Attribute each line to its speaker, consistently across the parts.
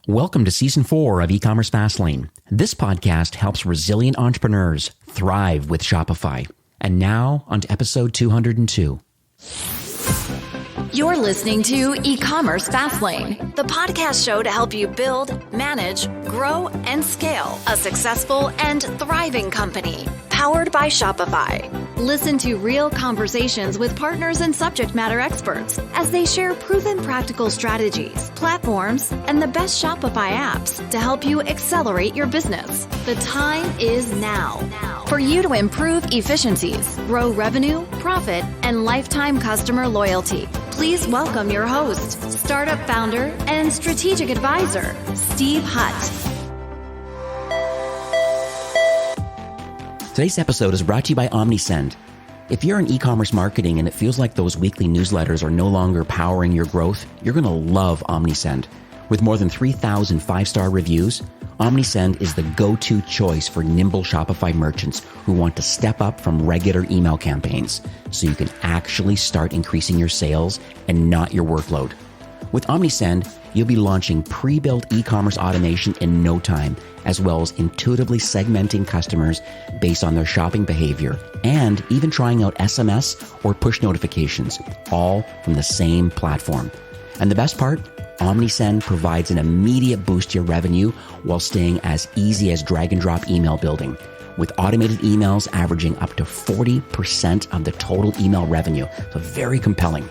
Speaker 1: Welcome to Season 4 of E-Commerce Fastlane. This podcast helps resilient entrepreneurs thrive with Shopify. And now, on to episode 202.
Speaker 2: You're listening to E-Commerce Fastlane, the podcast show to help you build, manage, grow, and scale a successful and thriving company, powered by Shopify. Listen to real conversations with partners and subject matter experts as they share proven practical strategies, platforms, and the best Shopify apps to help you accelerate your business. The time is now for you to improve efficiencies, grow revenue, profit, and lifetime customer loyalty. Please welcome your host, startup founder, and strategic advisor, Steve Hutt.
Speaker 1: Today's episode is brought to you by Omnisend. If you're in e-commerce marketing and it feels like those weekly newsletters are no longer powering your growth, you're going to love Omnisend. With more than 3,000 five-star reviews, Omnisend is the go-to choice for nimble Shopify merchants who want to step up from regular email campaigns so you can actually start increasing your sales and not your workload. With Omnisend, you'll be launching pre-built e-commerce automation in no time, as well as intuitively segmenting customers based on their shopping behavior, and even trying out SMS or push notifications, all from the same platform. And the best part? Omnisend provides an immediate boost to your revenue while staying as easy as drag and drop email building, with automated emails averaging up to 40% of the total email revenue. So very compelling.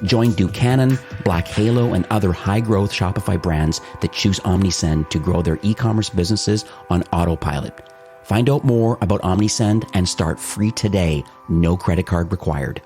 Speaker 1: Join Buchanan, Black Halo, and other high-growth Shopify brands that choose Omnisend to grow their e-commerce businesses on autopilot. Find out more about Omnisend and start free today. No credit card required.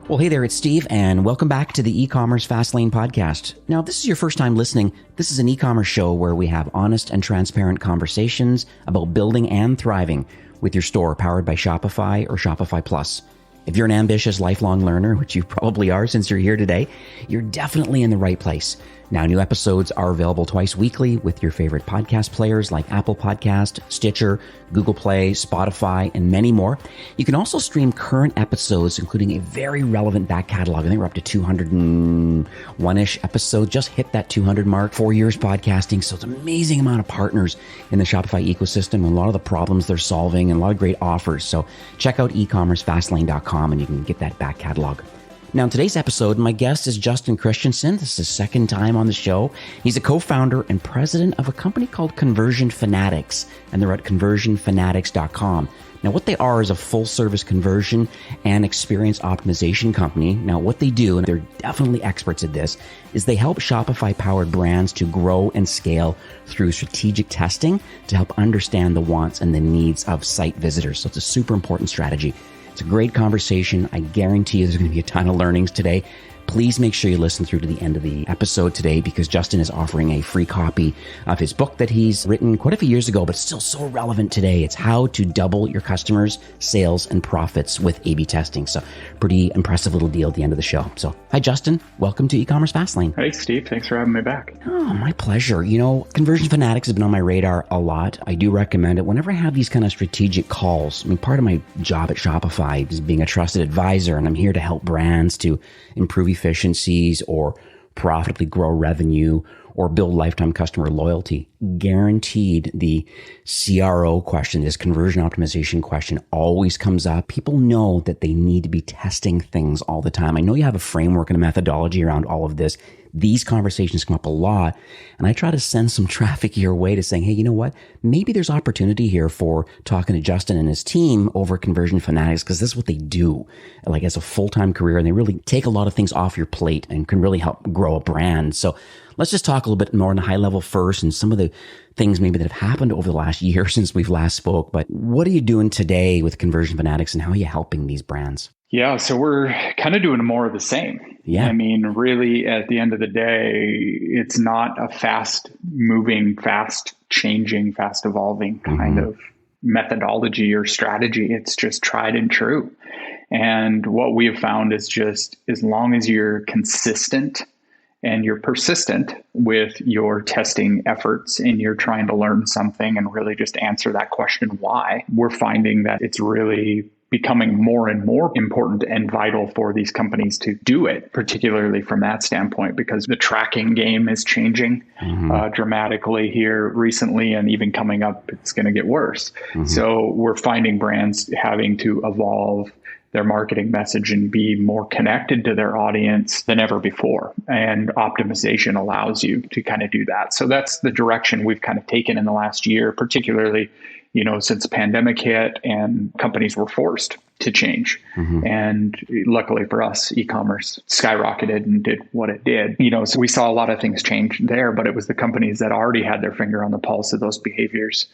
Speaker 1: Well, hey there, it's Steve, and welcome back to the E-Commerce Fastlane podcast. Now, if this is your first time listening, this is an e-commerce show where we have honest and transparent conversations about building and thriving with your store powered by Shopify or Shopify Plus. If you're an ambitious lifelong learner, which you probably are since you're here today, you're definitely in the right place. Now, new episodes are available twice weekly with your favorite podcast players like Apple Podcast, Stitcher, Google Play, Spotify, and many more. You can also stream current episodes, including a very relevant back catalog. I think we're up to 201-ish episodes. Just hit that 200 mark. 4 years podcasting, so it's an amazing amount of partners in the Shopify ecosystem and a lot of the problems they're solving and a lot of great offers. So check out ecommercefastlane.com and you can get that back catalog. Now, in today's episode, my guest is Justin Christensen. This is his second time on the show. He's a co-founder and president of a company called Conversion Fanatics, and they're at conversionfanatics.com. Now, what they are is a full-service conversion and experience optimization company. Now, what they do, and they're definitely experts at this, is they help Shopify-powered brands to grow and scale through strategic testing to help understand the wants and the needs of site visitors. So it's a super important strategy. It's a great conversation. I guarantee you there's going to be a ton of learnings today. Please make sure you listen through to the end of the episode today because Justin is offering a free copy of his book that he's written quite a few years ago, but still so relevant today. It's How to Double Your Customers' Sales and Profits with A/B Testing. So pretty impressive little deal at the end of the show. So hi, Justin. Welcome to E-Commerce Fastlane.
Speaker 3: Hey, Steve. Thanks for having me back.
Speaker 1: Oh, my pleasure. You know, Conversion Fanatics has been on my radar a lot. I do recommend it whenever I have these kind of strategic calls. I mean, part of my job at Shopify is being a trusted advisor, and I'm here to help brands to improve efficiencies or profitably grow revenue or build lifetime customer loyalty. Guaranteed the CRO question, this conversion optimization question, always comes up. People know that they need to be testing things all the time. I know you have a framework and a methodology around all of this. These conversations come up a lot, and I try to send some traffic your way to saying, hey, you know what? Maybe there's opportunity here for talking to Justin and his team over Conversion Fanatics, because this is what they do, like as a full-time career, and they really take a lot of things off your plate and can really help grow a brand. So let's just talk a little bit more on the high level first and some of the things maybe that have happened over the last year since we've last spoke. But what are you doing today with Conversion Fanatics and how are you helping these brands?
Speaker 3: Yeah, so we're kind of doing more of the same.
Speaker 1: Yeah.
Speaker 3: I mean, really, at the end of the day, it's not a fast moving, fast changing, fast evolving kind of methodology or strategy. It's just tried and true. And what we have found is just as long as you're consistent and you're persistent with your testing efforts and you're trying to learn something and really just answer that question, why, we're finding that it's really becoming more and more important and vital for these companies to do it, particularly from that standpoint, because the tracking game is changing dramatically here recently, and even coming up, it's going to get worse. So we're finding brands having to evolve their marketing message and be more connected to their audience than ever before. And optimization allows you to kind of do that. So that's the direction we've kind of taken in the last year, particularly, since the pandemic hit and companies were forced to change. And luckily for us, e-commerce skyrocketed and did what it did. So we saw a lot of things change there, but it was the companies that already had their finger on the pulse of those behaviors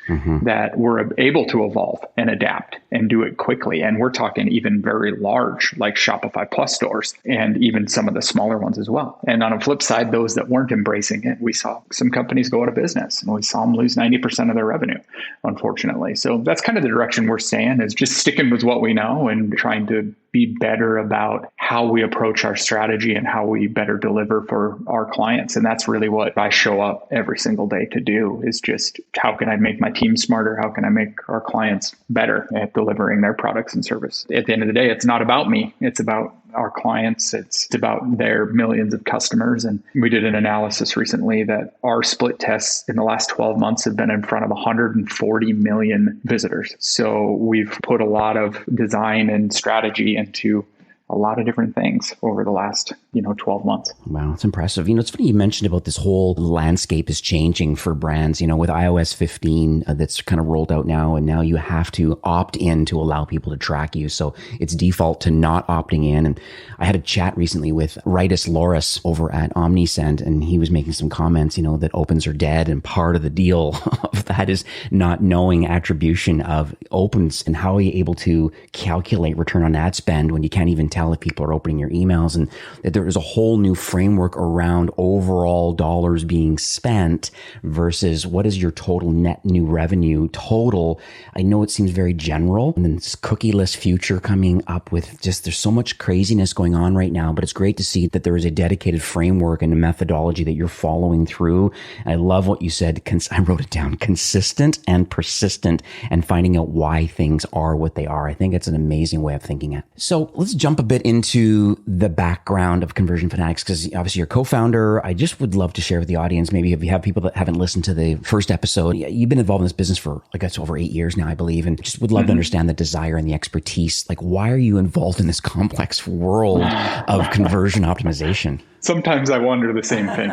Speaker 3: that were able to evolve and adapt and do it quickly. And we're talking even very large, like Shopify Plus stores, and even some of the smaller ones as well. And on the flip side, those that weren't embracing it, we saw some companies go out of business, and we saw them lose 90% of their revenue, unfortunately. So that's kind of the direction we're staying, is just sticking with what we know and trying to be better about how we approach our strategy and how we better deliver for our clients. And that's really what I show up every single day to do, is just how can I make my team smarter? How can I make our clients better at delivering their products and service? At the end of the day, it's not about me. It's about our clients. It's about their millions of customers. And we did an analysis recently that our split tests in the last 12 months have been in front of 140 million visitors. So we've put a lot of design and strategy into a lot of different things over the last, 12 months.
Speaker 1: Wow, it's impressive. It's funny you mentioned about this whole landscape is changing for brands, with iOS 15 that's kind of rolled out now, and now you have to opt in to allow people to track you. So it's default to not opting in. And I had a chat recently with Ritus Loris over at Omnisend, and he was making some comments, that opens are dead. And part of the deal of that is not knowing attribution of opens, and how are you able to calculate return on ad spend when you can't even tell if people are opening your emails, and that there is a whole new framework around overall dollars being spent versus what is your total net new revenue total. I know it seems very general, and then this cookieless future coming up with there's so much craziness going on right now, but it's great to see that there is a dedicated framework and a methodology that you're following through. And I love what you said. I wrote it down: consistent and persistent, and finding out why things are what they are. I think it's an amazing way of thinking it. So let's jump a bit into the background of Conversion Fanatics, because obviously you're co-founder. I just would love to share with the audience, maybe if you have people that haven't listened to the first episode, you've been involved in this business for, I guess, over 8 years now, I believe, and just would love to understand the desire and the expertise. Like, why are you involved in this complex world of conversion optimization?
Speaker 3: Sometimes I wonder the same thing.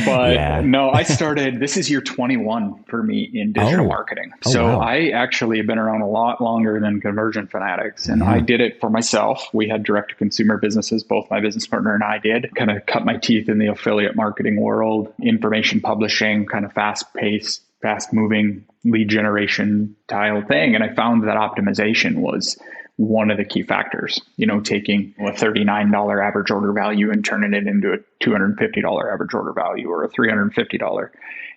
Speaker 3: But no, I started, this is year 21 for me in digital marketing. So wow. I actually have been around a lot longer than Conversion Fanatics, and I did it for myself. We had direct to consumer businesses, both my business partner and I did. Kind of cut my teeth in the affiliate marketing world, information publishing, kind of fast-paced, fast-moving lead generation style thing. And I found that optimization was one of the key factors, taking a $39 average order value and turning it into a $250 average order value or a $350.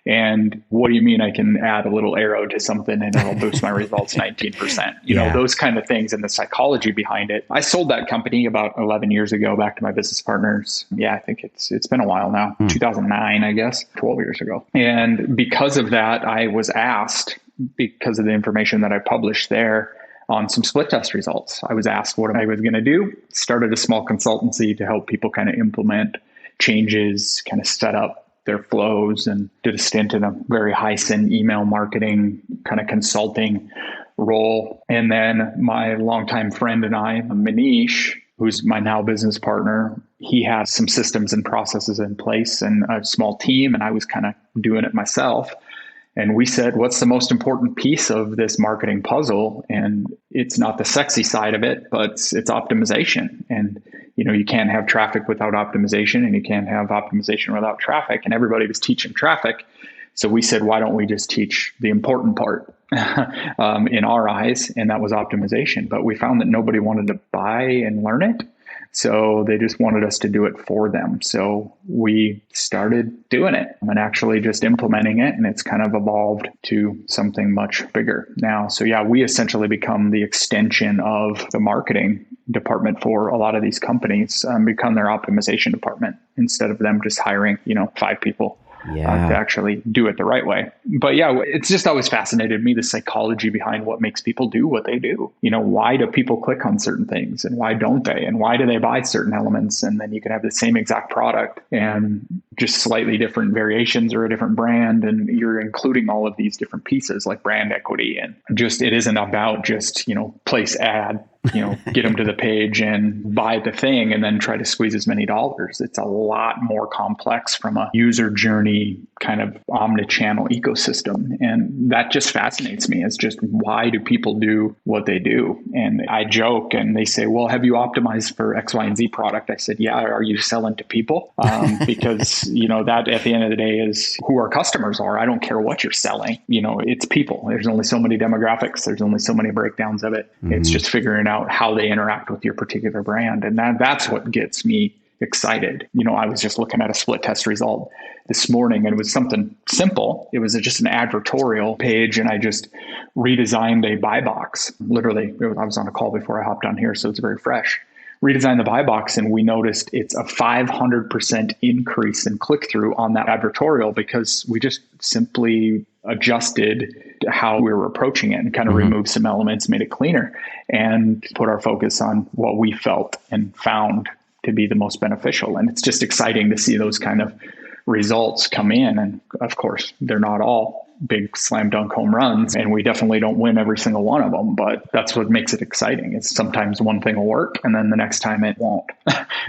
Speaker 3: And what do you mean I can add a little arrow to something and it'll boost my results 19%? Those kind of things, and the psychology behind it. I sold that company about 11 years ago back to my business partners. Yeah, I think it's been a while now, 2009, I guess, 12 years ago. And because of that, I was asked, because of the information that I published there, on some split test results. I was asked what I was going to do. Started a small consultancy to help people kind of implement changes, kind of set up their flows, and did a stint in a very high send email marketing kind of consulting role. And then my longtime friend and I, Manish, who's my now business partner, he has some systems and processes in place and a small team, and I was kind of doing it myself. And we said, what's the most important piece of this marketing puzzle? And it's not the sexy side of it, but it's optimization. And, you can't have traffic without optimization, and you can't have optimization without traffic. And everybody was teaching traffic. So we said, why don't we just teach the important part in our eyes? And that was optimization. But we found that nobody wanted to buy and learn it. So they just wanted us to do it for them. So we started doing it and actually just implementing it. And it's kind of evolved to something much bigger now. So yeah, we essentially become the extension of the marketing department for a lot of these companies, become their optimization department instead of them just hiring, 5 people to actually do it the right way. But yeah, it's just always fascinated me, the psychology behind what makes people do what they do. Why do people click on certain things and why don't they? And why do they buy certain elements? And then you can have the same exact product and just slightly different variations or a different brand. And you're including all of these different pieces like brand equity. And just, it isn't about just, place ad, get them to the page and buy the thing and then try to squeeze as many dollars. It's a lot more complex from a user journey kind of omni-channel ecosystem. And that just fascinates me. It's just, why do people do what they do? And I joke and they say, well, have you optimized for X, Y, and Z product? I said, yeah. Are you selling to people? Because, that at the end of the day is who our customers are. I don't care what you're selling. It's people. There's only so many demographics. There's only so many breakdowns of it. Mm-hmm. It's just figuring out how they interact with your particular brand. And that's what gets me excited. I was just looking at a split test result this morning and it was something simple. It was just an advertorial page and I just redesigned a buy box. Literally, I was on a call before I hopped on here, so it's very fresh. Redesigned the buy box and we noticed it's a 500% increase in click-through on that advertorial because we just simply adjusted how we were approaching it and kind of removed some elements, made it cleaner, and put our focus on what we felt and found to be the most beneficial. And it's just exciting to see those kind of results come in. And of course, they're not all big slam dunk home runs, and we definitely don't win every single one of them, but that's what makes it exciting. It's sometimes one thing will work and then the next time it won't.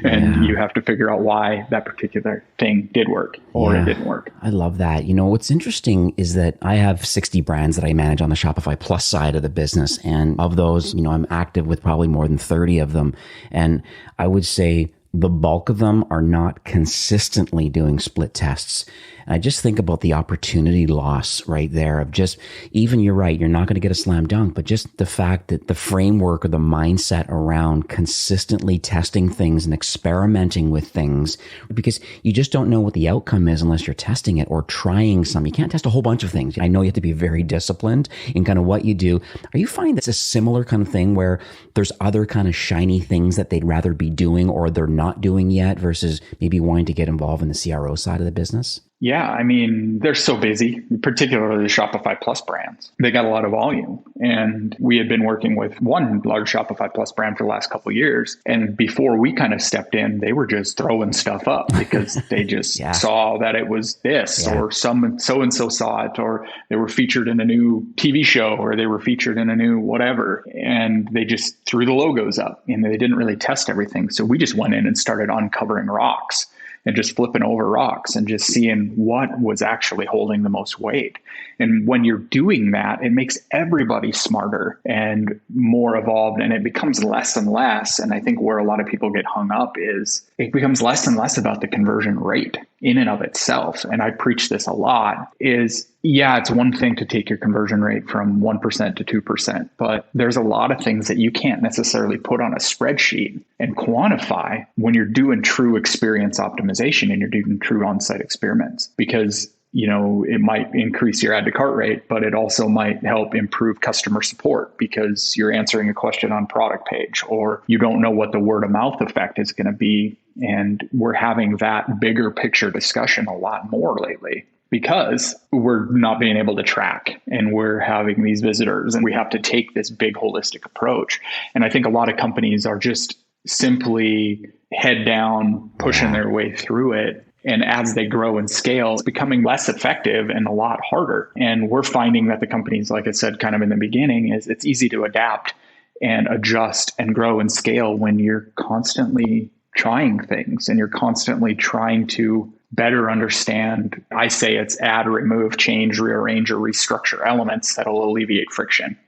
Speaker 3: And you have to figure out why that particular thing did work or it didn't work.
Speaker 1: I love that. What's interesting is that I have 60 brands that I manage on the Shopify Plus side of the business. And of those, I'm active with probably more than 30 of them. And I would say the bulk of them are not consistently doing split tests. And I just think about the opportunity loss right there of just, even you're right, you're not going to get a slam dunk, but just the fact that the framework or the mindset around consistently testing things and experimenting with things, because you just don't know what the outcome is unless you're testing it or trying some. You can't test a whole bunch of things. I know you have to be very disciplined in kind of what you do. Are you finding that's a similar kind of thing where there's other kind of shiny things that they'd rather be doing or they're not doing yet versus maybe wanting to get involved in the CRO side of the business?
Speaker 3: Yeah, I mean, they're so busy, particularly the Shopify Plus brands. They got a lot of volume. And we had been working with one large Shopify Plus brand for the last couple of years. And before we kind of stepped in, they were just throwing stuff up because they just saw that it was this or some so-and-so saw it, or they were featured in a new TV show, or they were featured in a new whatever. And they just threw the logos up and they didn't really test everything. So we just went in and started uncovering rocks and just flipping over rocks and just seeing what was actually holding the most weight. And when you're doing that, it makes everybody smarter and more evolved, and it becomes less and less. And I think where a lot of people get hung up is it becomes less and less about the conversion rate in and of itself. And I preach this a lot is, it's one thing to take your conversion rate from 1% to 2%, but there's a lot of things that you can't necessarily put on a spreadsheet and quantify when you're doing true experience optimization and you're doing true on-site experiments, because it might increase your add to cart rate, but it also might help improve customer support because you're answering a question on product page, or you don't know what the word of mouth effect is going to be. And we're having that bigger picture discussion a lot more lately because we're not being able to track and we're having these visitors and we have to take this big holistic approach. And I think a lot of companies are just simply head down, pushing their way through it. And as they grow and scale, it's becoming less effective and a lot harder. And we're finding that the companies, like I said, kind of in the beginning, is it's easy to adapt and adjust and grow and scale when you're constantly trying things and you're constantly trying to better understand. I say it's add, remove, change, rearrange, or restructure elements that'll alleviate friction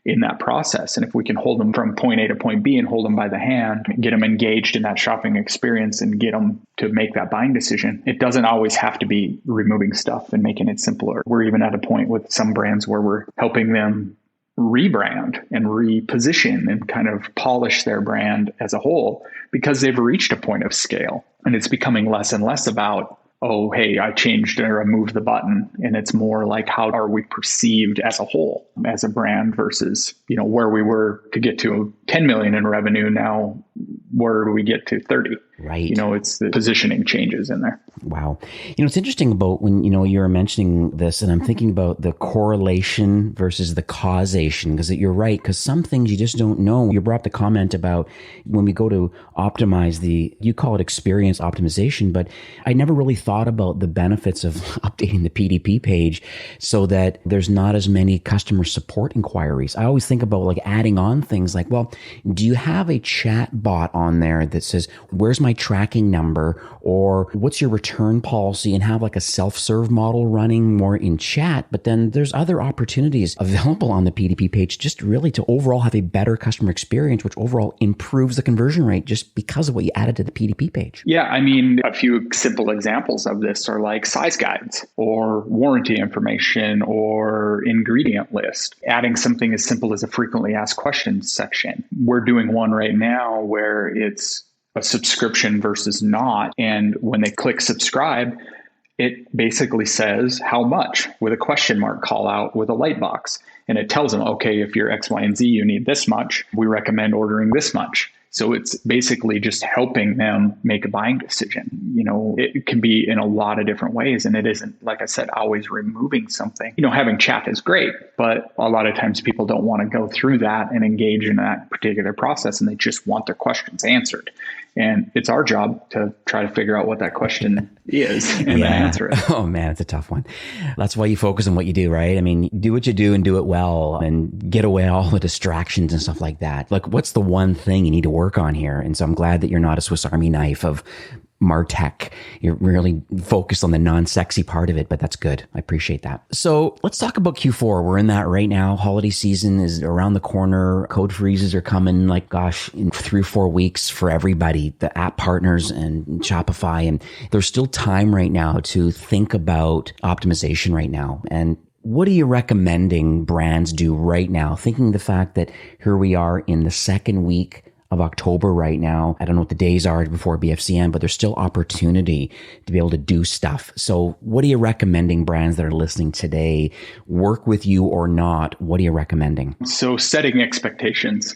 Speaker 3: in that process. And if we can hold them from point A to point B and hold them by the hand, get them engaged in that shopping experience and get them to make that buying decision, it doesn't always have to be removing stuff and making it simpler. We're even at a point with some brands where we're helping them rebrand and reposition and kind of polish their brand as a whole because they've reached a point of scale. And it's becoming less and less about, oh, hey, I changed or I moved the button. And it's more like, how are we perceived as a whole, as a brand versus, where we were to get to 10 million in revenue. Now, where do we get to 30?
Speaker 1: Right.
Speaker 3: It's the positioning changes in there.
Speaker 1: Wow. It's interesting about when, you were mentioning this, and I'm thinking about the correlation versus the causation, because you're right, because some things you just don't know. You brought up the comment about when we go to optimize you call it experience optimization, but I never really thought about the benefits of updating the PDP page so that there's not as many customer support inquiries. I always think about like adding on things like, well, do you have a chat bot on there that says, where's my tracking number, or what's your return policy, and have like a self-serve model running more in chat? But then there's other opportunities available on the PDP page just really to overall have a better customer experience, which overall improves the conversion rate just because of what you added to the PDP page.
Speaker 3: Yeah, I mean, a few simple examples of this are like size guides or warranty information or ingredient list. Adding something as simple as a frequently asked questions section. We're doing one right now where it's a subscription versus not. And when they click subscribe, it basically says how much with a question mark call out with a light box. And it tells them, okay, if you're X, Y, and Z, you need this much. We recommend ordering this much. So it's basically just helping them make a buying decision. It can be in a lot of different ways. And it isn't, like I said, always removing something. Having chat is great, but a lot of times people don't want to go through that and engage in that particular process. And they just want their questions answered. And it's our job to try to figure out what that question is and then answer it.
Speaker 1: Oh man, it's a tough one. That's why you focus on what you do, right? I mean, do what you do and do it well and get away all the distractions and stuff like that. Like, what's the one thing you need to work on here? And so I'm glad that you're not a Swiss Army knife of MarTech. You're really focused on the non-sexy part of it, but that's good. I appreciate that. So let's talk about Q4. We're in that right now. Holiday season is around the corner. Code freezes are coming in 3 or 4 weeks for everybody, the app partners and Shopify. And there's still time right now to think about optimization right now. And what are you recommending brands do right now? Thinking the fact that here we are in the second week of October right now. I don't know what the days are before BFCM, but there's still opportunity to be able to do stuff. So what are you recommending brands that are listening today, work with you or not? What are you recommending?
Speaker 3: So setting expectations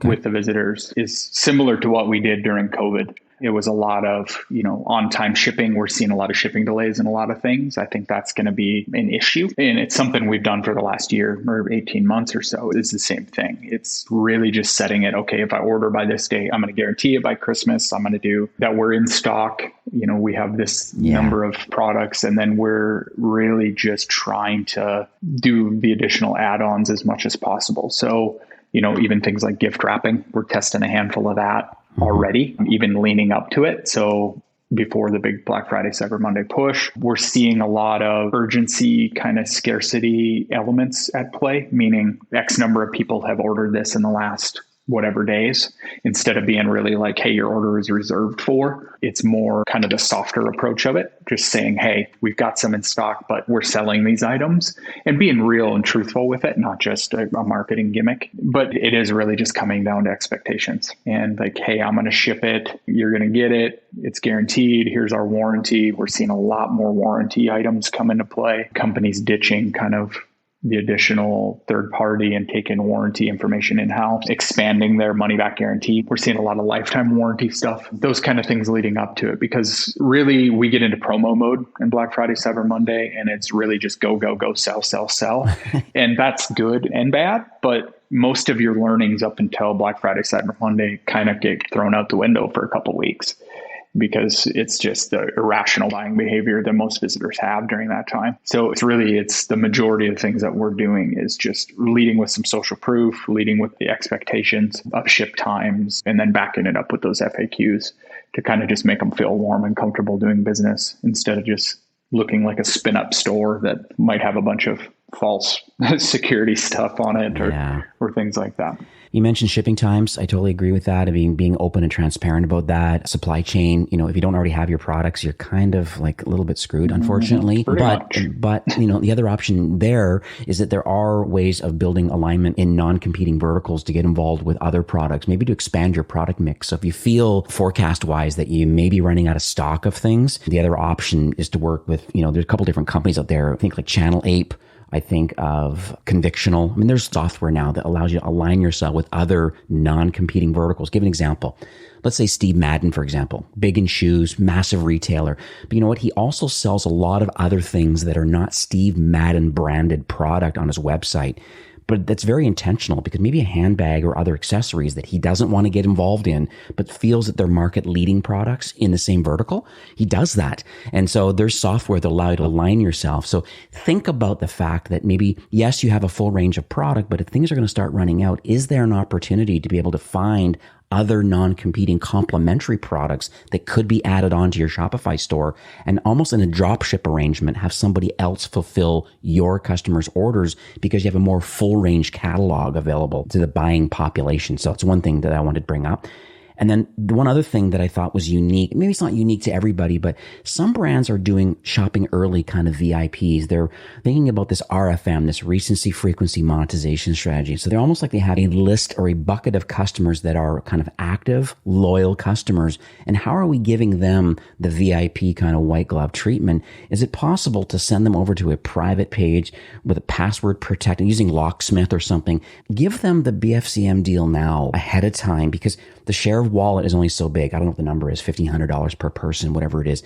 Speaker 3: with the visitors is similar to what we did during COVID. It was a lot of, on-time shipping. We're seeing a lot of shipping delays in a lot of things. I think that's going to be an issue. And it's something we've done for the last year or 18 months or so. It's the same thing. It's really just setting it, okay, if I order by this date, I'm going to guarantee it by Christmas. I'm going to do that. We're in stock. We have this number of products, and then we're really just trying to do the additional add-ons as much as possible. So, even things like gift wrapping, we're testing a handful of that already, even leaning up to it. So before the big Black Friday, Cyber Monday push, we're seeing a lot of urgency, kind of scarcity elements at play, meaning X number of people have ordered this in the last whatever days, instead of being really like, hey, your order is reserved for. It's more kind of the softer approach of it, just saying, hey, we've got some in stock, but we're selling these items, and being real and truthful with it, not just a marketing gimmick. But it is really just coming down to expectations and like, hey, I'm going to ship it. You're going to get it. It's guaranteed. Here's our warranty. We're seeing a lot more warranty items come into play. Companies ditching kind of the additional third party and taking warranty information in-house, expanding their money back guarantee. We're seeing a lot of lifetime warranty stuff, those kind of things leading up to it, because really we get into promo mode in Black Friday, Cyber Monday, and it's really just go, sell. And that's good and bad, but most of your learnings up until Black Friday, Cyber Monday kind of get thrown out the window for a couple of weeks, because it's just the irrational buying behavior that most visitors have during that time. So it's the majority of things that we're doing is just leading with some social proof, leading with the expectations of ship times, and then backing it up with those FAQs to kind of just make them feel warm and comfortable doing business, instead of just looking like a spin up store that might have a bunch of false security stuff on it or things like that.
Speaker 1: You mentioned shipping times. I totally agree with that. I mean, being open and transparent about that. Supply chain, if you don't already have your products, you're kind of like a little bit screwed, unfortunately. But the other option there is that there are ways of building alignment in non-competing verticals to get involved with other products, maybe to expand your product mix. So if you feel forecast wise that you may be running out of stock of things, the other option is to work with, there's a couple different companies out there. I think like Channel Ape I think of Convictional. I mean, there's software now that allows you to align yourself with other non-competing verticals. Give an example. Let's say Steve Madden, for example, big in shoes, massive retailer. But you know what? He also sells a lot of other things that are not Steve Madden branded product on his website. But that's very intentional because maybe a handbag or other accessories that he doesn't want to get involved in, but feels that they're market leading products in the same vertical. He does that. And so there's software that allow you to align yourself. So think about the fact that maybe, yes, you have a full range of product, but if things are going to start running out, is there an opportunity to be able to find other non-competing complementary products that could be added onto your Shopify store and almost in a drop ship arrangement, have somebody else fulfill your customers' orders because you have a more full range catalog available to the buying population. So it's one thing that I wanted to bring up. And then the one other thing that I thought was unique, maybe it's not unique to everybody, but some brands are doing shopping early kind of VIPs. They're thinking about this RFM, this recency frequency monetization strategy. So they're almost like they have a list or a bucket of customers that are kind of active, loyal customers. And how are we giving them the VIP kind of white glove treatment? Is it possible to send them over to a private page with a password protected using Locksmith or something? Give them the BFCM deal now ahead of time because the share of wallet is only so big. I don't know what the number is, $1,500 per person, whatever it is.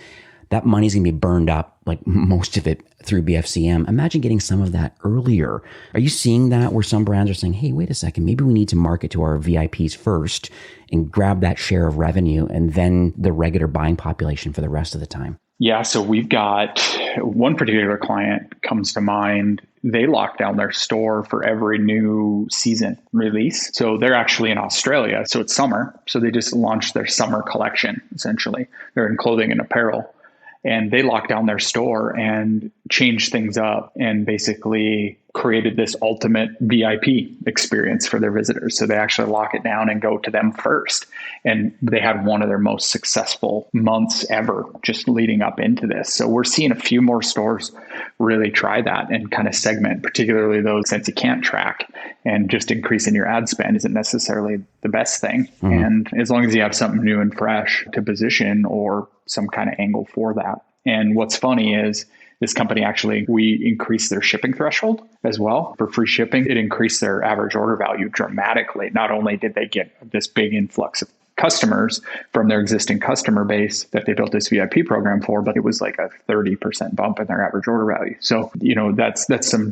Speaker 1: That money's going to be burned up, like most of it through BFCM. Imagine getting some of that earlier. Are you seeing that where some brands are saying, hey, wait a second, maybe we need to market to our VIPs first and grab that share of revenue and then the regular buying population for the rest of the time?
Speaker 3: Yeah, so we've got one particular client comes to mind. They lock down their store for every new season release. So they're actually in Australia. So it's summer. So they just launched their summer collection, essentially. They're in clothing and apparel. And they locked down their store and changed things up and basically created this ultimate VIP experience for their visitors. So they actually lock it down and go to them first. And they had one of their most successful months ever just leading up into this. So we're seeing a few more stores really try that and kind of segment, particularly those since you can't track, and just increasing your ad spend isn't necessarily the best thing. Mm-hmm. And as long as you have something new and fresh to position or some kind of angle for that. And what's funny is this company we increased their shipping threshold as well for free shipping. It increased their average order value dramatically. Not only did they get this big influx of customers from their existing customer base that they built this VIP program for, but it was like a 30% bump in their average order value. So, that's some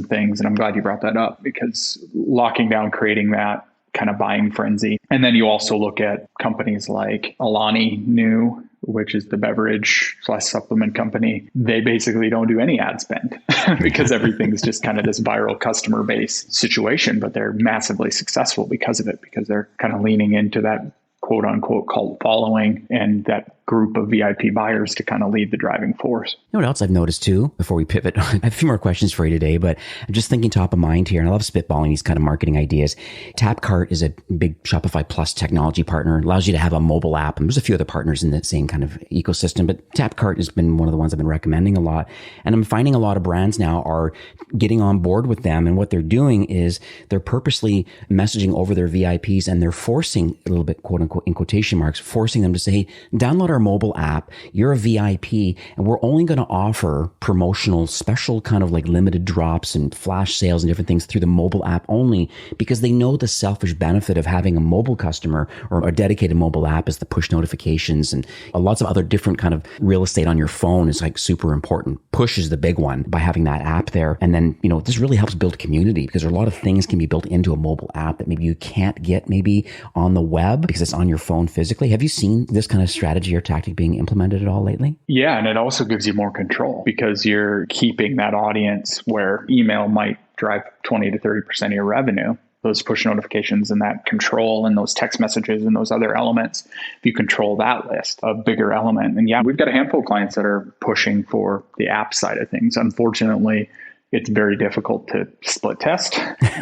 Speaker 3: things. And I'm glad you brought that up because locking down, creating that kind of buying frenzy. And then you also look at companies like Alani Nu, which is the beverage/supplement company. They basically don't do any ad spend because everything's just kind of this viral customer base situation, but they're massively successful because of it, because they're kind of leaning into that quote unquote cult following and that group of VIP buyers to kind of lead the driving force.
Speaker 1: You know what else I've noticed too, before we pivot? I have a few more questions for you today, but I'm just thinking top of mind here, and I love spitballing these kind of marketing ideas. Tapcart is a big Shopify Plus technology partner. It allows you to have a mobile app, and there's a few other partners in the same kind of ecosystem, but Tapcart has been one of the ones I've been recommending a lot. And I'm finding a lot of brands now are getting on board with them, and what they're doing is they're purposely messaging over their VIPs, and they're forcing, a little bit quote unquote in quotation marks, forcing them to say, hey, download our mobile app, you're a VIP, and we're only going to offer promotional special kind of like limited drops and flash sales and different things through the mobile app only, because they know the selfish benefit of having a mobile customer or a dedicated mobile app is the push notifications and lots of other different kind of real estate on your phone is like super important. Push is the big one by having that app there. And then, this really helps build community because a lot of things can be built into a mobile app that maybe you can't get maybe on the web because it's on your phone physically. Have you seen this kind of strategy or tactic being implemented at all lately?
Speaker 3: Yeah, and it also gives you more control because you're keeping that audience where email might drive 20 to 30% of your revenue. Those push notifications and that control and those text messages and those other elements, if you control that list, a bigger element. And yeah, we've got a handful of clients that are pushing for the app side of things. Unfortunately, it's very difficult to split test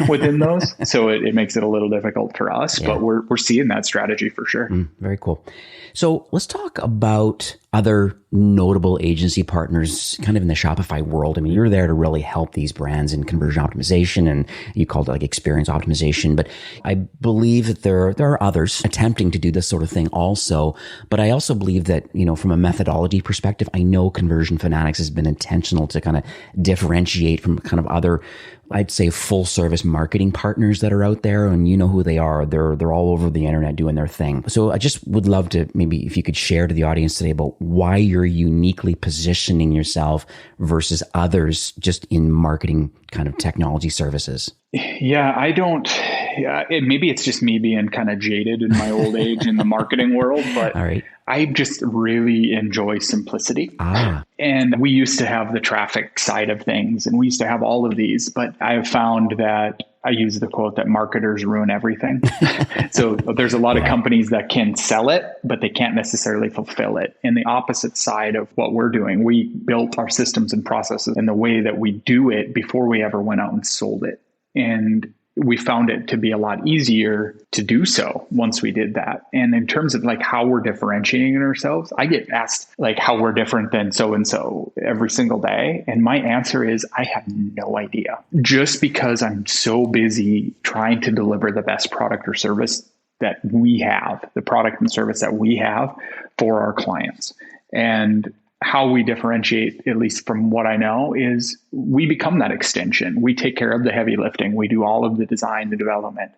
Speaker 3: within those. So it makes it a little difficult for us, but we're seeing that strategy for sure.
Speaker 1: Very cool. So let's talk about other notable agency partners kind of in the Shopify world? I mean, you're there to really help these brands in conversion optimization, and you called it like experience optimization. But I believe that there are others attempting to do this sort of thing also. But I also believe that, from a methodology perspective, I know Conversion Fanatics has been intentional to kind of differentiate from kind of other, I'd say, full service marketing partners that are out there, and you know who they are. They're all over the internet doing their thing. So I just would love to maybe if you could share to the audience today about why you're uniquely positioning yourself versus others just in marketing kind of technology services.
Speaker 3: Yeah, maybe it's just me being kind of jaded in my old age in the marketing world, but all right. I just really enjoy simplicity. And we used to have the traffic side of things, and we used to have all of these, but I've found that I use the quote that marketers ruin everything. So there's a lot of companies that can sell it, but they can't necessarily fulfill it. And the opposite side of what we're doing, we built our systems and processes in the way that we do it before we ever went out and sold it. And we found it to be a lot easier to do so once we did that. And in terms of like how we're differentiating ourselves, I get asked like how we're different than so-and-so every single day. And my answer is, I have no idea. Just because I'm so busy trying to deliver the best product or service that we have, the product and service that we have for our clients. And how we differentiate, at least from what I know, is we become that extension. We take care of the heavy lifting. We do all of the design, the development,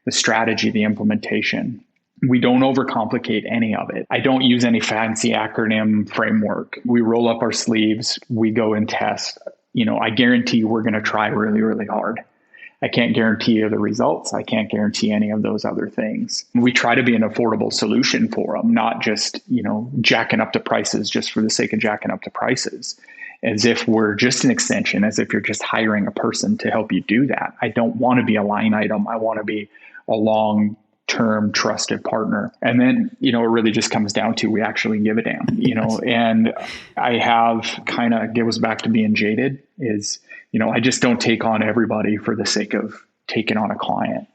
Speaker 3: the strategy, the implementation. We don't overcomplicate any of it. I don't use any fancy acronym framework. We roll up our sleeves. We go and test. I guarantee we're going to try really, really hard. I can't guarantee you the results. I can't guarantee any of those other things. We try to be an affordable solution for them, not just, jacking up the prices just for the sake of jacking up the prices, as if we're just an extension, as if you're just hiring a person to help you do that. I don't want to be a line item. I want to be a long-term trusted partner. And then, it really just comes down to we actually give a damn, and I have kind of goes back to being jaded is, I just don't take on everybody for the sake of taking on a client.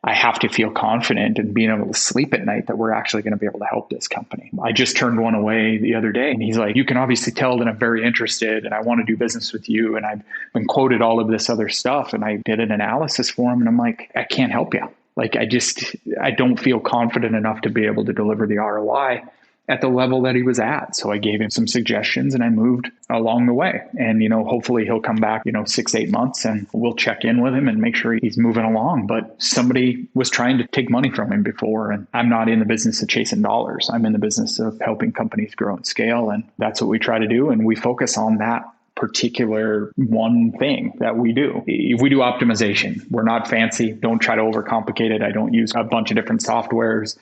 Speaker 3: I have to feel confident in being able to sleep at night that we're actually going to be able to help this company. I just turned one away the other day, and he's like, you can obviously tell that I'm very interested and I want to do business with you. And I've been quoted all of this other stuff. And I did an analysis for him, and I'm like, I can't help you. Like, I don't feel confident enough to be able to deliver the ROI at the level that he was at. So I gave him some suggestions and I moved along the way. And, hopefully he'll come back, 6-8 months and we'll check in with him and make sure he's moving along. But somebody was trying to take money from him before. And I'm not in the business of chasing dollars. I'm in the business of helping companies grow and scale. And that's what we try to do. And we focus on that particular one thing that we do. We do optimization. We're not fancy. Don't try to overcomplicate it. I don't use a bunch of different softwares.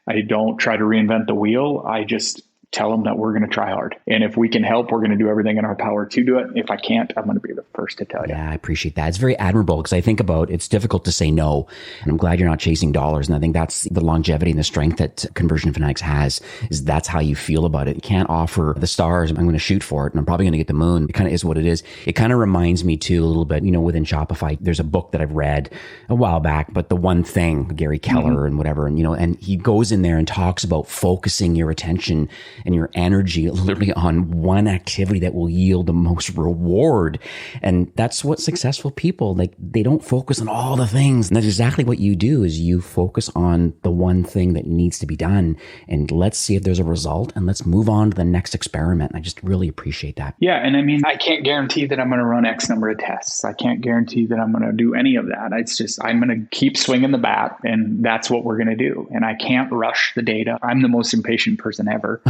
Speaker 3: I don't try to reinvent the wheel. I just tell them that we're going to try hard. And if we can help, we're going to do everything in our power to do it. If I can't, I'm going to be the first to tell you.
Speaker 1: Yeah, I appreciate that. It's very admirable because I think about it's difficult to say no. And I'm glad you're not chasing dollars. And I think that's the longevity and the strength that Conversion Fanatics has, is that's how you feel about it. You can't offer the stars. I'm going to shoot for it and I'm probably going to get the moon. It kind of is what it is. It kind of reminds me too a little bit, within Shopify, there's a book that I've read a while back, but The One Thing, Gary Keller and whatever. And, and he goes in there and talks about focusing your attention and your energy literally on one activity that will yield the most reward. And that's what successful people, they don't focus on all the things. And that's exactly what you do, is you focus on the one thing that needs to be done. And let's see if there's a result and let's move on to the next experiment. I just really appreciate that.
Speaker 3: Yeah. And I can't guarantee that I'm going to run X number of tests. I can't guarantee that I'm going to do any of that. It's just, I'm going to keep swinging the bat, and that's what we're going to do. And I can't rush the data. I'm the most impatient person ever,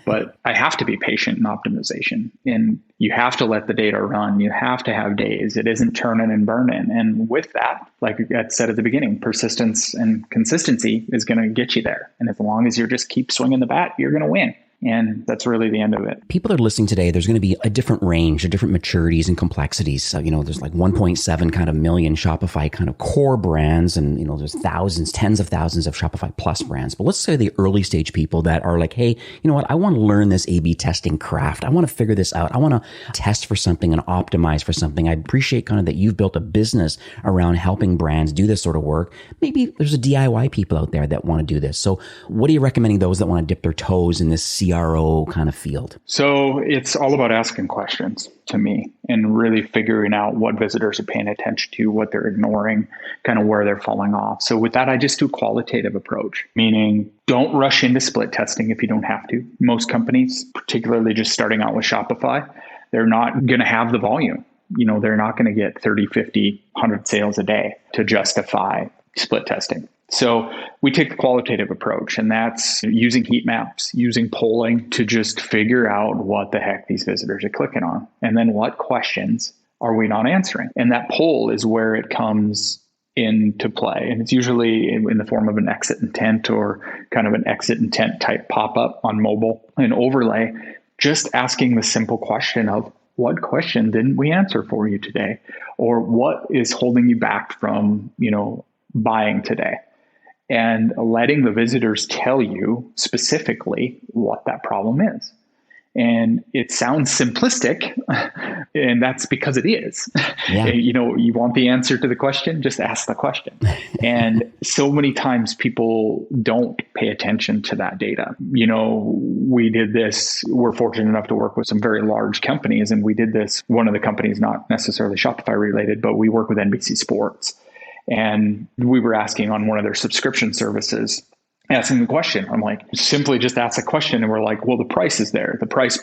Speaker 3: but I have to be patient in optimization, and you have to let the data run. You have to have days. It isn't turning and burning. And with that, like I said at the beginning, persistence and consistency is going to get you there. And as long as you just keep swinging the bat, you're going to win. And that's really the end of it.
Speaker 1: People that are listening today, there's going to be a different range, of different maturities and complexities. So, there's like 1.7 kind of million Shopify kind of core brands. And, there's thousands, tens of thousands of Shopify Plus brands. But let's say the early stage people that are like, hey, you know what? I want to learn this A/B testing craft. I want to figure this out. I want to test for something and optimize for something. I appreciate kind of that you've built a business around helping brands do this sort of work. Maybe there's a DIY people out there that want to do this. So what are you recommending those that want to dip their toes in this CRO kind of field?
Speaker 3: So it's all about asking questions to me and really figuring out what visitors are paying attention to, what they're ignoring, kind of where they're falling off. So with that, I just do a qualitative approach, meaning don't rush into split testing if you don't have to. Most companies, particularly just starting out with Shopify, they're not going to have the volume. They're not going to get 30, 50, 100 sales a day to justify split testing. So we take the qualitative approach, and that's using heat maps, using polling to just figure out what the heck these visitors are clicking on. And then what questions are we not answering? And that poll is where it comes into play. And it's usually in the form of an exit intent or kind of an exit intent type pop-up on mobile and overlay, just asking the simple question of, what question didn't we answer for you today? Or what is holding you back from, buying today? And letting the visitors tell you specifically what that problem is. And it sounds simplistic, and that's because it is.
Speaker 1: Yeah.
Speaker 3: You want the answer to the question, just ask the question. And so many times people don't pay attention to that data. We did this, we're fortunate enough to work with some very large companies, and we did this, one of the companies, not necessarily Shopify related, but we work with NBC Sports. And we were asking on one of their subscription services, asking the question. I'm like, simply just ask a question. And we're like, well, the price is there. The price.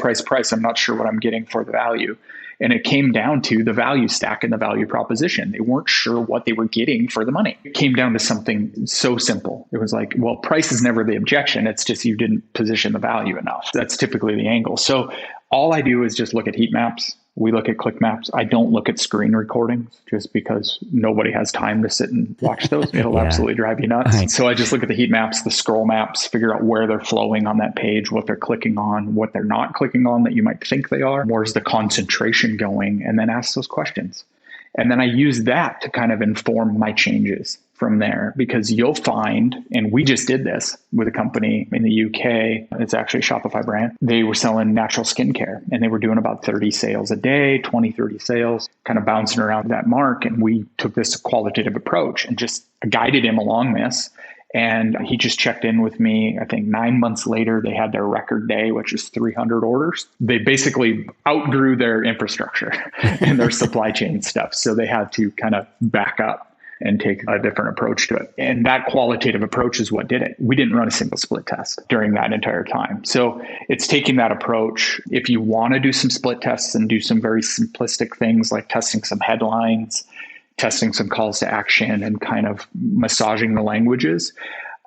Speaker 3: I'm not sure what I'm getting for the value. And it came down to the value stack and the value proposition. They weren't sure what they were getting for the money. It came down to something so simple. It was like, well, price is never the objection. It's just you didn't position the value enough. That's typically the angle. So all I do is just look at heat maps. We look at click maps. I don't look at screen recordings just because nobody has time to sit and watch those. It'll absolutely drive you nuts. Right. So I just look at the heat maps, the scroll maps, figure out where they're flowing on that page, what they're clicking on, what they're not clicking on that you might think they are. Where's the concentration going? And then ask those questions. And then I use that to kind of inform my changes from there, because you'll find, and we just did this with a company in the UK, it's actually a Shopify brand. They were selling natural skincare and they were doing about 30 sales a day, 20, 30 sales, kind of bouncing around that mark. And we took this qualitative approach and just guided him along this. And he just checked in with me. I think 9 months later, they had their record day, which is 300 orders. They basically outgrew their infrastructure and their supply chain stuff. So they had to kind of back up and take a different approach to it. And that qualitative approach is what did it. We didn't run a single split test during that entire time. So it's taking that approach. If you want to do some split tests and do some very simplistic things like testing some headlines, testing some calls to action, and kind of massaging the languages,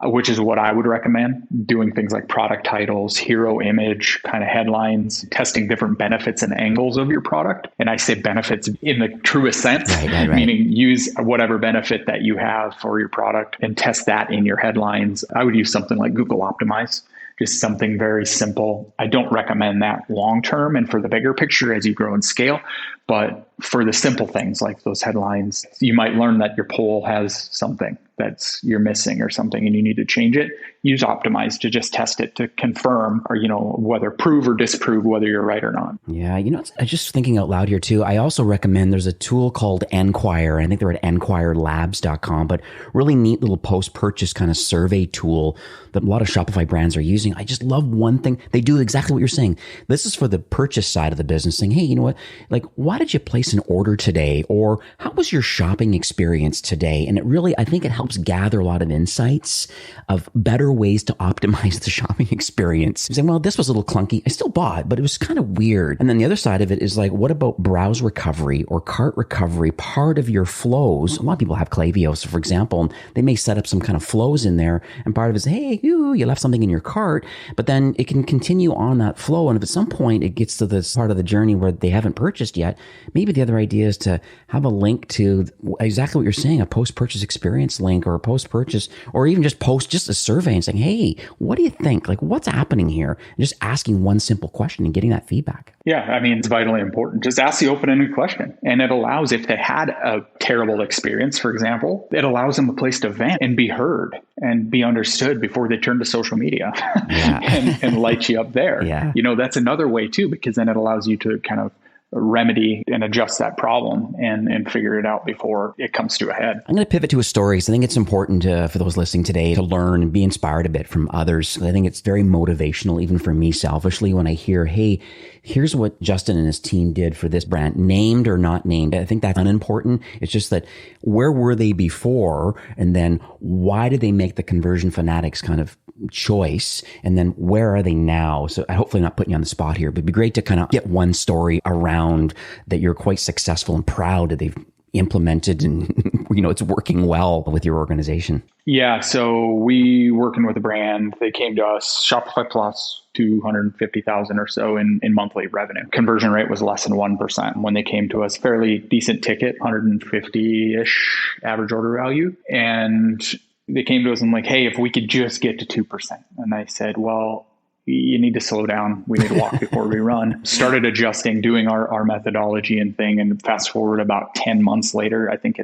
Speaker 3: which is what I would recommend, doing things like product titles, hero image, kind of headlines, testing different benefits and angles of your product. And I say benefits in the truest sense, right. Meaning use whatever benefit that you have for your product and test that in your headlines. I would use something like Google Optimize, just something very simple. I don't recommend that long-term and for the bigger picture as you grow and scale. But for the simple things like those headlines, you might learn that your poll has something that's you're missing or something and you need to change it. Use Optimize to just test it to confirm or, whether prove or disprove whether you're right or not.
Speaker 1: Yeah. I'm just thinking out loud here too. I also recommend there's a tool called Enquire. I think they're at enquirelabs.com, but really neat little post-purchase kind of survey tool that a lot of Shopify brands are using. I just love one thing. They do exactly what you're saying. This is for the purchase side of the business, saying, hey, you know what? Like, why did you place an order today? Or how was your shopping experience today? And it really, I think it helps gather a lot of insights of better ways to optimize the shopping experience. Saying, well, this was a little clunky. I still bought, but it was kind of weird. And then the other side of it is like, what about browse recovery or cart recovery? Part of your flows. A lot of people have Klaviyo. So for example, they may set up some kind of flows in there. And part of it is, hey, you left something in your cart, but then it can continue on that flow. And if at some point it gets to this part of the journey where they haven't purchased yet, maybe the other idea is to have a link to exactly what you're saying, a post-purchase experience link or a post-purchase, or even just post just a survey and saying, hey, what do you think? Like, what's happening here? And just asking one simple question and getting that feedback.
Speaker 3: Yeah, I mean, it's vitally important. Just ask the open-ended question. And it allows, if they had a terrible experience, for example, it allows them a place to vent and be heard and be understood before they turn to social media and light you up there. Yeah. That's another way too, because then it allows you to kind of remedy and adjust that problem and figure it out before it comes to a head.
Speaker 1: I'm going to pivot to a story because I think it's important for those listening today to learn and be inspired a bit from others. I think it's very motivational, even for me selfishly, when I hear, hey, here's what Justin and his team did for this brand, named or not named. I think that's unimportant. It's just that where were they before? And then why did they make the Conversion Fanatics kind of choice? And then where are they now? So I hopefully not putting you on the spot here, but it'd be great to kind of get one story around that you're quite successful and proud that they've implemented and, it's working well with your organization.
Speaker 3: Yeah. So we working with a brand, they came to us, Shopify Plus, 250,000 or so in monthly revenue. Conversion rate was less than 1%. When they came to us, fairly decent ticket, 150-ish average order value. And they came to us and like, hey, if we could just get to 2%. And I said, well, you need to slow down. We need to walk before we run. Started adjusting, doing our methodology and thing. And fast forward about 10 months later, I think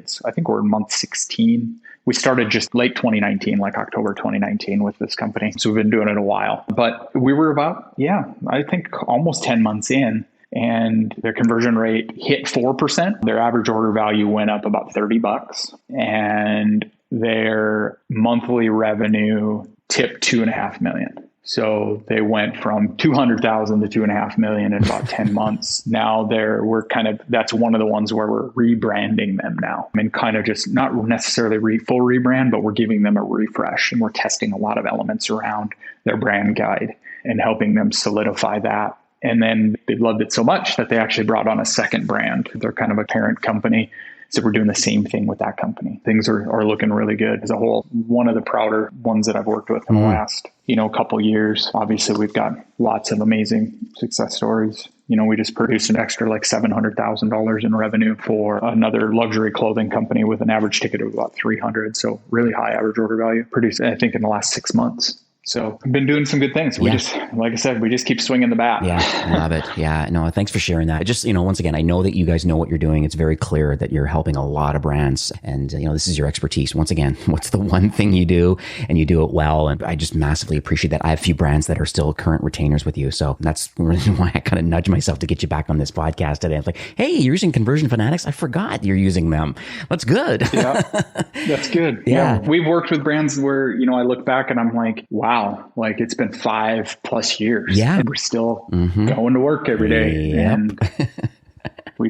Speaker 3: we're in month 16. We started just late 2019, like October 2019 with this company. So we've been doing it a while, but we were about, I think almost 10 months in, and their conversion rate hit 4%. Their average order value went up about $30, and their monthly revenue tipped $2.5 million. So they went from 200,000 to 2.5 million in about 10 months. Now that's one of the ones where we're rebranding them now. I mean, kind of just not necessarily full rebrand, but we're giving them a refresh, and we're testing a lot of elements around their brand guide and helping them solidify that. And then they loved it so much that they actually brought on a second brand. They're kind of a parent company. So we're doing the same thing with that company. Things are looking really good as a whole. One of the prouder ones that I've worked with in the last, couple years. Obviously, we've got lots of amazing success stories. We just produced an extra like $700,000 in revenue for another luxury clothing company with an average ticket of about 300. So really high average order value produced, I think, in the last 6 months. So I've been doing some good things. We just, like I said, we just keep swinging the bat.
Speaker 1: Yeah, I love it. Yeah, no, thanks for sharing that. Just, once again, I know that you guys know what you're doing. It's very clear that you're helping a lot of brands, and, this is your expertise. Once again, what's the one thing you do, and you do it well. And I just massively appreciate that. I have a few brands that are still current retainers with you. So that's the reason why I kind of nudge myself to get you back on this podcast today. It's like, hey, you're using Conversion Fanatics. I forgot you're using them. That's good.
Speaker 3: Yeah, that's good. Yeah. We've worked with brands where, I look back and I'm like, wow, like it's been 5+ years.
Speaker 1: Yeah.
Speaker 3: And we're still going to work every day.
Speaker 1: Yep.
Speaker 3: And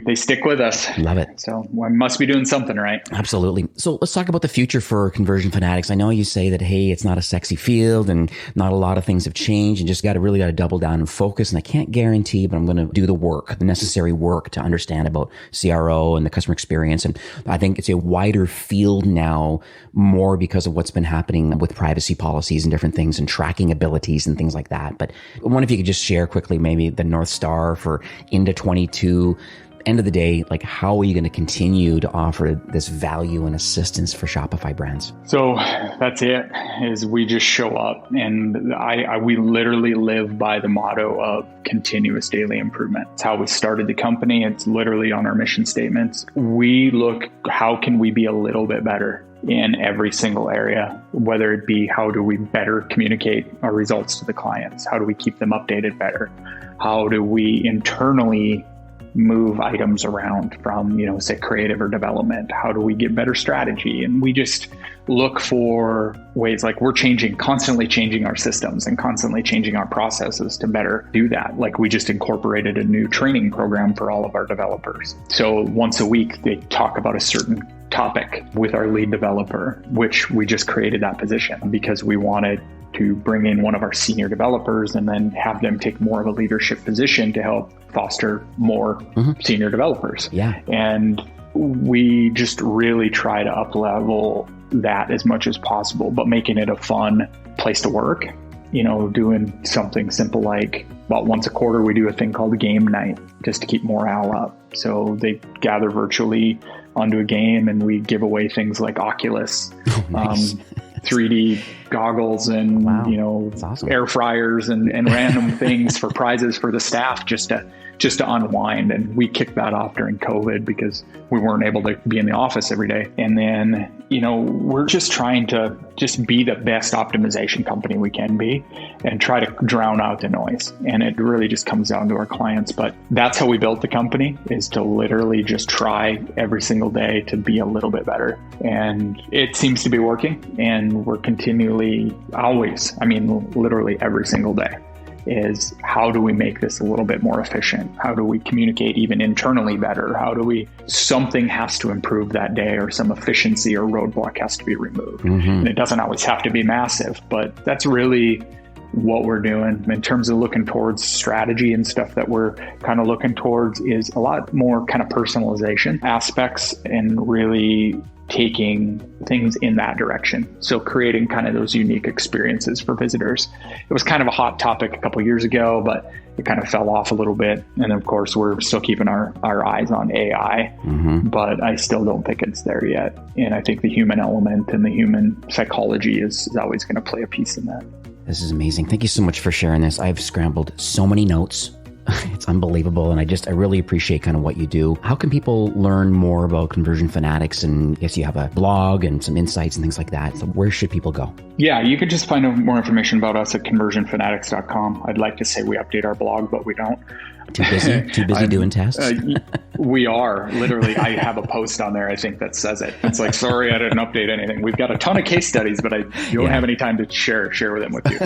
Speaker 3: they stick with us.
Speaker 1: Love it.
Speaker 3: So I must be doing something right.
Speaker 1: Absolutely. So let's talk about the future for Conversion Fanatics. I know you say that, hey, it's not a sexy field and not a lot of things have changed, and just really got to double down and focus. And I can't guarantee, but I'm going to do the necessary work to understand about CRO and the customer experience. And I think it's a wider field now, more because of what's been happening with privacy policies and different things and tracking abilities and things like that. But I wonder if you could just share quickly maybe the North Star for into 22. End of the day, like, how are you going to continue to offer this value and assistance for Shopify brands?
Speaker 3: So that's it, is we just show up, and we literally live by the motto of continuous daily improvement. It's how we started the company. It's literally on our mission statements. We look, how can we be a little bit better in every single area, whether it be how do we better communicate our results to the clients? How do we keep them updated better? How do we internally move items around from, say creative or development? How do we get better strategy? And we just look for ways, like we're constantly changing our systems and constantly changing our processes to better do that. Like we just incorporated a new training program for all of our developers. So once a week, they talk about a certain topic with our lead developer, which we just created that position because we wanted to bring in one of our senior developers and then have them take more of a leadership position to help foster more senior developers.
Speaker 1: Yeah.
Speaker 3: And we just really try to up-level that as much as possible, but making it a fun place to work. Doing something simple like about once a quarter, we do a thing called a game night just to keep morale up. So they gather virtually onto a game, and we give away things like Oculus,
Speaker 1: nice.
Speaker 3: 3D goggles, and
Speaker 1: awesome.
Speaker 3: air fryers and random things for prizes for the staff just to unwind. And we kicked that off during COVID because we weren't able to be in the office every day. And then we're just trying to just be the best optimization company we can be and try to drown out the noise. And it really just comes down to our clients. But that's how we built the company, is to literally just try every single day to be a little bit better. And it seems to be working. And we're continually literally every single day, is how do we make this a little bit more efficient? How do we communicate even internally better? Something has to improve that day, or some efficiency or roadblock has to be removed. And it doesn't always have to be massive, but that's really what we're doing in terms of looking towards strategy and stuff. That we're kind of looking towards is a lot more kind of personalization aspects, and really taking things in that direction. So creating kind of those unique experiences for visitors. It was kind of a hot topic a couple of years ago, but it kind of fell off a little bit. And of course, we're still keeping our eyes on AI, but I still don't think it's there yet. And I think the human element and the human psychology is always going to play a piece in that.
Speaker 1: This is amazing. Thank you so much for sharing this. I've scrambled so many notes. It's unbelievable. And I really appreciate kind of what you do. How can people learn more about Conversion Fanatics? And I guess you have a blog and some insights and things like that. So where should people go?
Speaker 3: Yeah, you could just find more information about us at conversionfanatics.com. I'd like to say we update our blog, but we don't.
Speaker 1: Too busy doing tests?
Speaker 3: We are. Literally, I have a post on there, I think, that says it. It's like, sorry, I didn't update anything. We've got a ton of case studies, but I don't have any time to share them with you.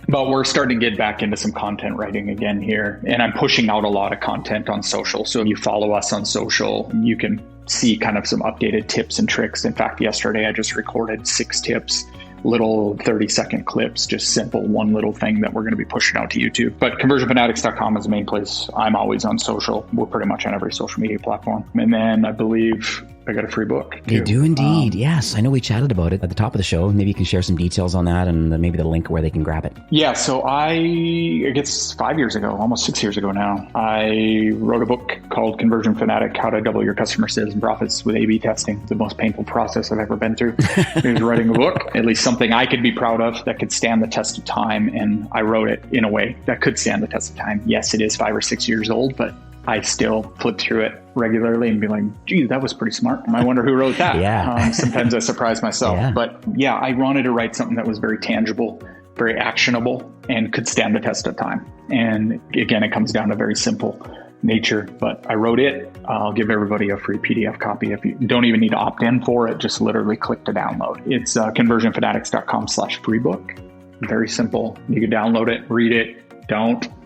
Speaker 3: But we're starting to get back into some content writing again here. And I'm pushing out a lot of content on social. So if you follow us on social, you can see kind of some updated tips and tricks. In fact, yesterday I just recorded 6 tips, little 30-second clips, just simple, one little thing that we're going to be pushing out to YouTube. But conversionfanatics.com is the main place. I'm always on social. We're pretty much on every social media platform. And then I believe I got a free book too.
Speaker 1: You do indeed. Yes. I know we chatted about it at the top of the show. Maybe you can share some details on that, and maybe the link where they can grab it.
Speaker 3: Yeah. So I guess 5 years ago, almost 6 years ago now, I wrote a book called Conversion Fanatic: How to Double Your Customer Sales and Profits with A/B Testing. The most painful process I've ever been through is writing a book, at least something I could be proud of that could stand the test of time. And I wrote it in a way that could stand the test of time. Yes, it is 5 or 6 years old, but I still flip through it regularly and be like, geez, that was pretty smart. I wonder who wrote that. Sometimes I surprise myself. But yeah, I wanted to write something that was very tangible, very actionable, and could stand the test of time. And again, it comes down to very simple nature, but I wrote it. I'll give everybody a free PDF copy. If you don't even need to opt in for it, just literally click to download. It's conversionfanatics.com/freebook. Very simple. You can download it, read it.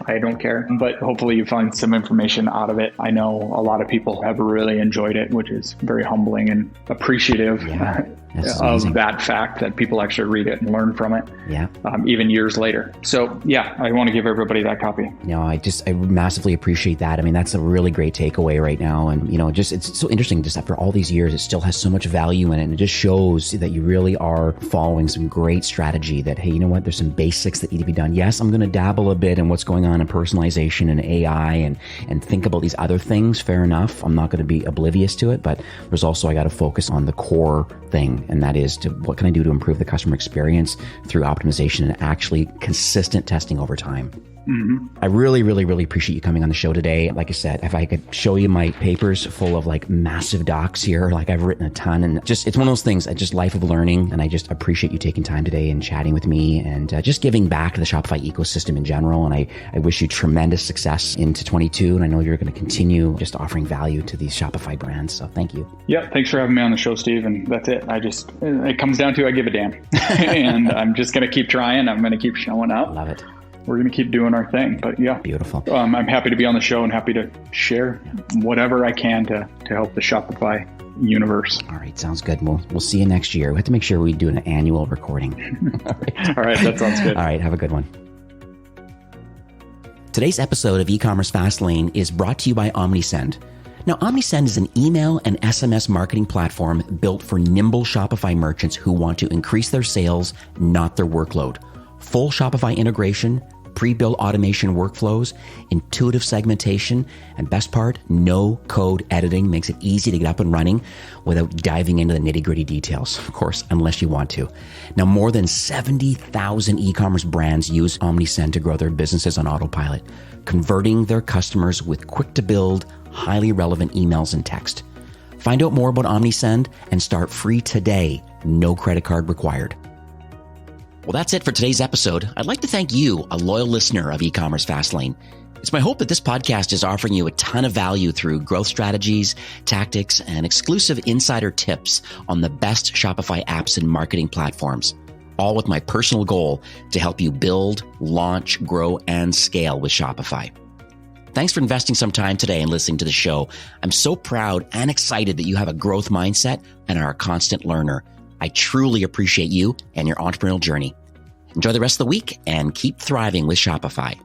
Speaker 3: I don't care, but hopefully you find some information out of it. I know a lot of people have really enjoyed it, which is very humbling and appreciative of that fact that people actually read it and learn from it, even years later. So yeah, I want to give everybody that copy.
Speaker 1: No, I massively appreciate that. I mean, that's a really great takeaway right now. And, it's so interesting just after all these years, it still has so much value in it. And it just shows that you really are following some great strategy that, hey, you know what, there's some basics that need to be done. Yes, I'm going to dabble a bit in what's going on in personalization and AI and think about these other things. Fair enough. I'm not going to be oblivious to it, but there's also, I got to focus on the core thing. And that is what can I do to improve the customer experience through optimization and actually consistent testing over time. I really, really, really appreciate you coming on the show today. Like I said, if I could show you my papers full of like massive docs here, like I've written a ton, and just, it's one of those things, just life of learning. And I just appreciate you taking time today and chatting with me and just giving back to the Shopify ecosystem in general. And I wish you tremendous success into 22. And I know you're going to continue just offering value to these Shopify brands. So thank you.
Speaker 3: Yeah. Thanks for having me on the show, Steve. And that's it. It comes down to, I give a damn and I'm just going to keep trying. I'm going to keep showing up.
Speaker 1: Love it.
Speaker 3: We're going to keep doing our thing. But yeah,
Speaker 1: beautiful.
Speaker 3: I'm happy to be on the show and happy to share whatever I can to help the Shopify universe.
Speaker 1: All right. Sounds good. We'll see you next year. We have to make sure we do an annual recording.
Speaker 3: All right. That sounds good.
Speaker 1: All right. Have a good one. Today's episode of E-commerce Fastlane is brought to you by OmniSend. Now, OmniSend is an email and SMS marketing platform built for nimble Shopify merchants who want to increase their sales, not their workload. Full Shopify integration, pre-built automation workflows, intuitive segmentation, and best part, no code editing makes it easy to get up and running without diving into the nitty-gritty details, of course, unless you want to. Now, more than 70,000 e-commerce brands use OmniSend to grow their businesses on autopilot, converting their customers with quick-to-build, highly relevant emails and text. Find out more about OmniSend and start free today. No credit card required. Well, that's it for today's episode. I'd like to thank you, a loyal listener of E-commerce Fastlane. It's my hope that this podcast is offering you a ton of value through growth strategies, tactics, and exclusive insider tips on the best Shopify apps and marketing platforms, all with my personal goal to help you build, launch, grow, and scale with Shopify. Thanks for investing some time today and listening to the show. I'm so proud and excited that you have a growth mindset and are a constant learner. I truly appreciate you and your entrepreneurial journey. Enjoy the rest of the week and keep thriving with Shopify.